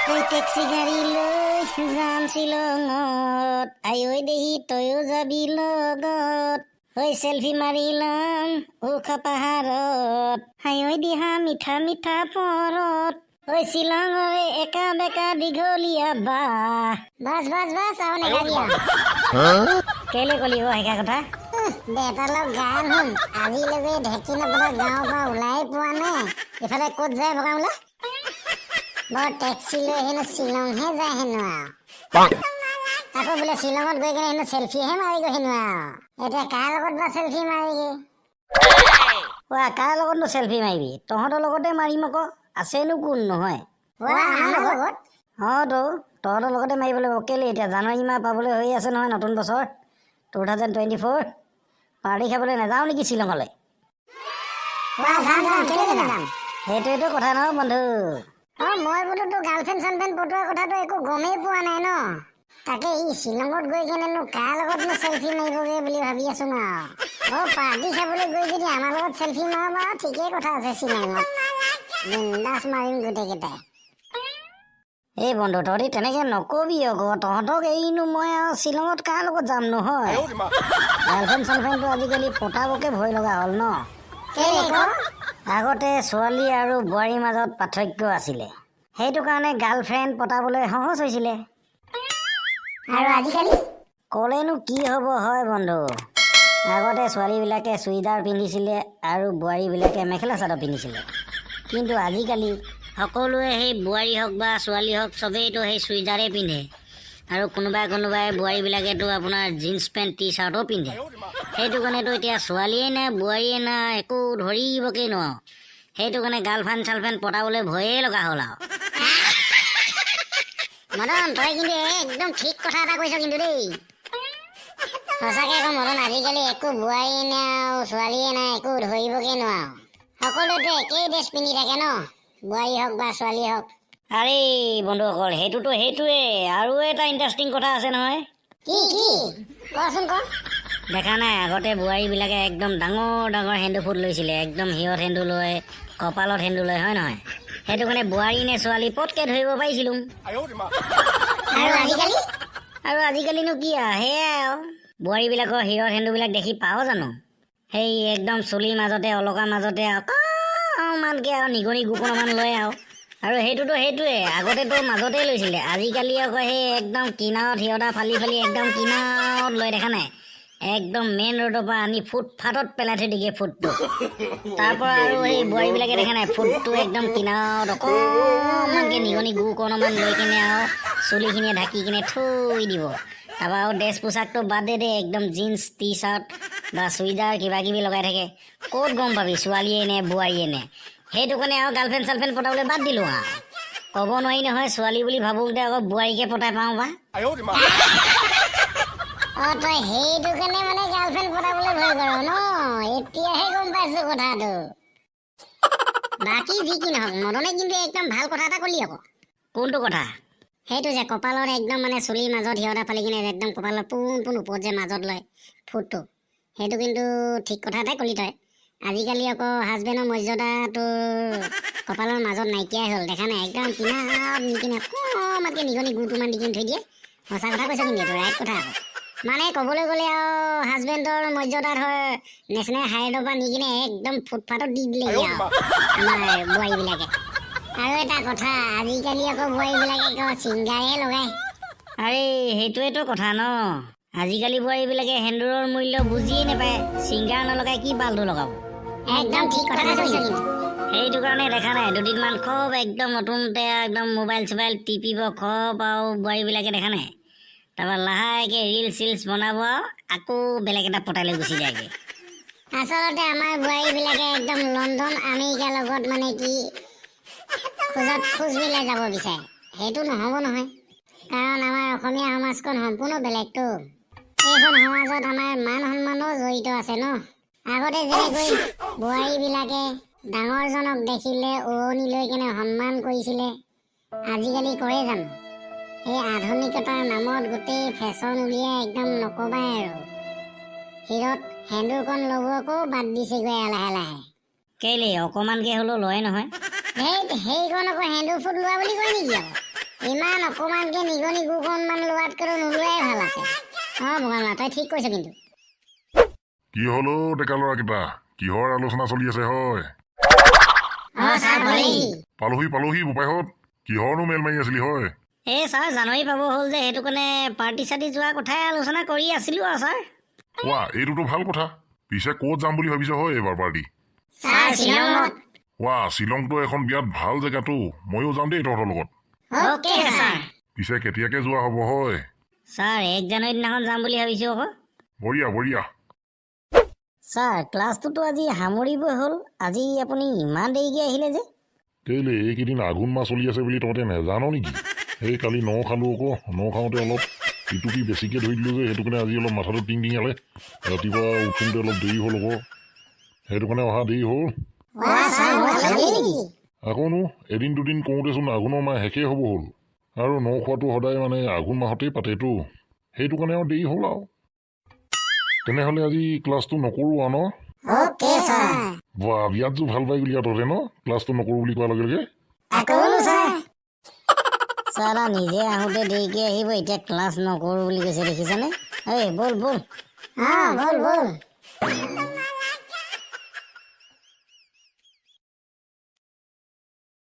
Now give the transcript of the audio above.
Taxi গাড়ী লৈ যাম শ্বিলঙত, আই দেহি তয়ো যাবি লগত। চেলফি মাৰি ল'ম ওখ পাহাৰত, আই দিহা মিঠা মিঠা পৰত। শ্বিলঙৰে একা বেকা দীঘলীয়া বাহ। বাছ বাছ বাছ আৰু নেগাবি আৰু। কেলে কলি সেইকা কথা? দেউতালক গান শুন, আজিলৈকে ঢেঁকী নপতা গাঁৱৰ পৰা ওলাই পোৱা নাই। ইফালে ক'ত যায় ভগামলে? বৰ টেক্সি লৈ হেনো শ্বিলংহে যায় হেনো আৰু। আকৌ বোলে শ্বিলঙত গৈ কিনে হেনো চেলফিহে মাৰিগৈ হেনো আৰু। এতিয়া কাৰ লগত বা চেলফি মাৰিগে? কাৰ লগতনো চেলফি মাৰিবি? তহঁতৰ লগতে মাৰিম আকৌ, আছেনো কোন নহয়। তো তহঁতৰ লগতে মাৰিব লাগিব। কেলে এতিয়া জানুৱাৰী মাহ পাবলৈ হৈ আছে নহয়, নতুন বছৰ 2024। পাৰ্টি খাবলৈ নাযাওঁ নেকি শ্বিলঙলৈ? সেইটোৱেতো কথা নহয় বন্ধু। মই বোলো তোৰ গাৰ্লফ্ৰেণ্ড চাৰ্লফ্ৰেণ্ড পটোৱাৰ কথাটো একো গমেই পোৱা নাই ন। তাকে শ্বিলঙত গৈ কেনেনো কাৰ লগতনো চেলফি মাৰিবগে বুলি ভাবি আছো ন। পাৰ্টি খাবলৈ গৈ যদি আমাৰ লগত চেলফি মাৰ বাৰু ঠিকেই কথা আছে। শ্বিলঙত বিন্দাছ মাৰিম গোটেইকেইটাই। এই বন্ধু তহঁতি তেনেকে নকবি আকৌ, তহঁতক এৰিনো মই আৰু শ্বিলঙত কাৰ লগত যাম নহয়। গাৰ্লফ্ৰেণ্ড চাৰ্লফ্ৰেণ্ডটো আজিকালি পতাবকে ভয় লগা হ'ল ন। আগতে ছোৱালী আৰু বোৱাৰীৰ মাজত পাৰ্থক্য আছিলে, সেইটো কাৰণে গাৰ্লফ্ৰেণ্ড পতাবলৈ সহজ হৈছিলে। আৰু আজিকালি ক'লেনো কি হ'ব হয় বন্ধু। আগতে ছোৱালীবিলাকে চুইদাৰ পিন্ধিছিলে আৰু বোৱাৰীবিলাকে মেখেলা চাদৰ পিন্ধিছিলে। কিন্তু আজিকালি সকলোৱে সেই বোৱাৰী হওক বা ছোৱালী হওক চবেইতো সেই চুইদাৰেই পিন্ধে। আৰু কোনোবাই বোৱাৰীবিলাকেতো আপোনাৰ জিন্স পেণ্ট টি চাৰ্টো পিন্ধে। সেইটো কাৰণেতো এতিয়া ছোৱালীয়ে নে বোৱাৰীয়ে না একো ধৰিবকেই নোৱাৰো। সেইটো কাৰণে গাৰ্লফ্ৰেণ্ড চাৰ্লফ্ৰেণ্ড পতাবলৈ ভয়েই লগা হ'ল আৰু। মদন তই কিন্তু একদম ঠিক কথা এটা কৈছ কিন্তু দেই। সঁচাকে আকৌ মদন, আজিকালি একো বোৱাৰীয়ে নাই আৰু ছোৱালীয়ে নাই, একো ধৰিবকে নোৱাৰো। সকলোৱেতো একেই ড্ৰেছ পিন্ধি থাকে ন, বোৱাৰী হওক বা ছোৱালী হওক। আৰে বন্ধুসকল, সেইটোৱে আৰু এটা ইণ্টাৰেষ্টিং কথা আছে নহয়। কি কচোন ক। দেখা নাই আগতে বোৱাৰীবিলাকে একদম ডাঙৰ ডাঙৰ সেন্দু ফুট লৈছিলে, একদম হিৰত সেন্দু লয়, কপালত সেন্দু লয়, হয় নহয়? সেইটো কাৰণে বোৱাৰী নে ছোৱালী পটকে ধৰিব পাৰিছিলো। আৰু আজিকালিনো কি আৰু, সেয়াই আৰু বোৱাৰীবিলাকৰ হিৰৰ সেন্দুবিলাক দেখি পাওঁ জানো? সেই একদম চুলিৰ মাজতে অলকাৰ মাজতে অকণমানকে আৰু নিগনি গোপনমান লয় আৰু সেইটোৱে আগতেতো মাজতেই লৈছিলে। আজিকালি আকৌ সেই একদম কিনাৰত সিহঁতা ফালি একদম কিনাৰত লৈ দেখা নাই, একদম মেইন ৰোডৰ পৰা আনি ফুটফাটত পেলাই থৈ দিকে ফুটটো। তাৰ পৰা আৰু সেই বোৱাৰীবিলাকে দেখা নাই ফুটটো একদম কিনাৰত অকণমানকে নিগনি গু অকণমান লৈ কিনে আৰু চুলিখিনিয়ে ঢাকি কিনে থৈ দিব। তাৰপৰা আৰু ড্ৰেছ পোছাকটো বাদে দে, একদম জিন্স টি চাৰ্ট বা চুইদাৰ কিবা কিবি লগাই থাকে। ক'ত গম পাবি ছোৱালীয়ে নে বোৱাৰীয়ে নে? সেইটো কাৰণে আৰু গাৰ্লফ্ৰেণ্ড চাৰ্লফ্ৰেণ্ড পতাবলৈ বাদ দিলোঁ আৰু। ক'ব নোৱাৰি নহয় ছোৱালী বুলি ভাবোঁতে আকৌ বোৱাৰীকে পতাই পাওঁ বা। তই সেইটো কাৰণে মানে গাৰ্লফ্ৰেণ্ড পতাবলৈ ভয় কৰ ন? এতিয়াহে গম পাইছো কথাটো। বাকী যি কি নহওক, মদনে কিন্তু একদম ভাল কথা এটা কলি আকৌ। কোনটো কথা? সেইটো যে কপালত একদম মানে চুলিৰ মাজত সিহঁতা ফালি কিনে একদম কপালত পোন ওপৰত যে মাজত লয় ফুটটো, সেইটো কিন্তু ঠিক কথা এটাই কলি তই। আজিকালি আকৌ হাজবেণ্ডৰ মৰ্যাদা তোৰ কপালৰ মাজত নাইকিয়াই হ'ল, দেখা নাই? একদম কিনাৰত নিকিনে অকণমানকে নিগনি গুটোমান দি কিনে থৈ দিয়ে। সঁচা কথা কৈছ কিন্তু এইটো ৰাইট কথা আকৌ। মানে ক'বলৈ গ'লে আৰু হাজবেণ্ডৰ মৰ্যাদা ধৰ নেশ্যনেল হাইৱেৰ পৰা নি কিনে একদম ফুটফাটত দি দিলেহি আৰু আমাৰ বোৱাৰীবিলাকে। আৰু এটা কথা, আজিকালি আকৌ বোৱাৰীবিলাকে আকৌ ছিংগাৰহে লগায়। আৰে সেইটোৱেতো কথা ন। আজিকালি বোৱাৰীবিলাকে সেন্দুৰৰ মূল্য বুজিয়েই নাপায়, ছিংগাৰ নলগাই কি বালটো লগাব। একদম ঠিক কথা কৈছ কিন্তু। সেইটো কাৰণে দেখা নাই দুদিনমান খুব একদম নতুনতে একদম মোবাইল চোবাইল টিপিব খুব আৰু বোৱাৰীবিলাকে দেখা নাই। তাৰপৰা লাহেকৈ ৰিলচ চিলচ বনাব আৰু আকৌ বেলেগ এটা পতাই লৈ গুচি যায়গৈ। আচলতে আমাৰ বোৱাৰীবিলাকে একদম লণ্ডন আমেৰিকাৰ লগত মানে কি খোজ মিলাই যাব বিচাৰে। সেইটো নহ'ব নহয়, কাৰণ আমাৰ অসমীয়া সমাজখন সম্পূৰ্ণ বেলেগতো। এইখন সমাজত আমাৰ মান সন্মানো জড়িত আছে ন। আগতে যেনেকৈ বোৱাৰীবিলাকে ডাঙৰজনক দেখিলে উৰণি লৈ কেনে সন্মান কৰিছিলে, আজিকালি কৰে জানো? এই আধুনিকতাৰ নামত গোটেই ফেশ্বন উলিয়াই একদম নকবাই আৰু। হিৰত সেন্দুৰকণ ল'বকো বাদ দিছেগৈ লাহে লাহে। কেলে অকণমানকে হ'লেও লয় নহয়। সেইকণ আকৌ সেন্দুৰ ফুট লোৱা বুলি কয় নেকি আকৌ? ইমান অকমানকে নিগনি গুকণমান লোৱাতকৈ নোলোৱাই ভাল আছে। ভগৱান তই ঠিক কৈছ কিন্তু। কি হলো ডেকা ল'ৰাকেইটা, কিহৰ আলোচনা চলি আছে হয়? পালোহি বোপাইহঁত, কিহৰনো মেল মাৰি আছিলি হয়? এই ছাৰ জানুৱাৰী পাব হ'ল যে সেইটো কাৰণে পাৰ্টি চাৰ্টি যোৱা কথাই আলোচনা কৰি আছিলো আৰু ছাৰ। এইটোতো ভাল কথা। পিছে ক'ত যাম বুলি ভাবিছ হয় এইবাৰ পাৰ্টি? ছাৰ শ্বিলঙত। শ্বিলংটো এখন বিৰাট ভাল জেগাটো, ময়ো যাম দেই তহঁতৰ লগত। Okay sir. পিছে কেতিয়াকে যোৱা হ'ব হয়? ছাৰ 1 জানুৱাৰী দিনাখন যাম বুলি ভাবিছো আকৌ। বঢ়িয়া। ছাৰ ক্লাছটোতো আজি সামৰিবই হ'ল, আজি আপুনি ইমান দেৰিকৈ আহিলে যে? কেলে এইকেইদিন আঘোণ মাহ চলি আছে বুলি তহঁতে নেজান নেকি? সেই কালি ন খালোঁ আকৌ, ন খাওঁতে অলপ ইটুকি বেছিকৈ ধৰি দিলোঁ যে, সেইটো কাৰণে আজি অলপ মাথাটো টিঙালে। ৰাতিপুৱা উঠোঁতে অলপ দেৰি হ'ল আকৌ, সেইটো কাৰণে অহা দেৰি হ'ল। আকৌনো এদিন দুদিন কৰোঁতেচোন আঘোণৰ মাহ শেষেই হ'ব হ'ল, আৰু ন খোৱাটো সদায় মানে আঘোণ মাহতেই পাতেতো, সেইটো কাৰণে আৰু দেৰি হ'ল আৰু। তেনেহ'লে আজি ক্লাছটো নকৰোঁ আৰু ন? বিৰাট জোৰ ভাল পাই গ'লি আৰু তহঁতে ন, ক্লাছটো নকৰোঁ বুলি কোৱাৰ লগে লগে। ছাৰ নিজে আহোঁতে দেৰিকৈ আহিব, এতিয়া ক্লাছ নকৰোঁ বুলি কৈছে দেখিছানে? ব'ল।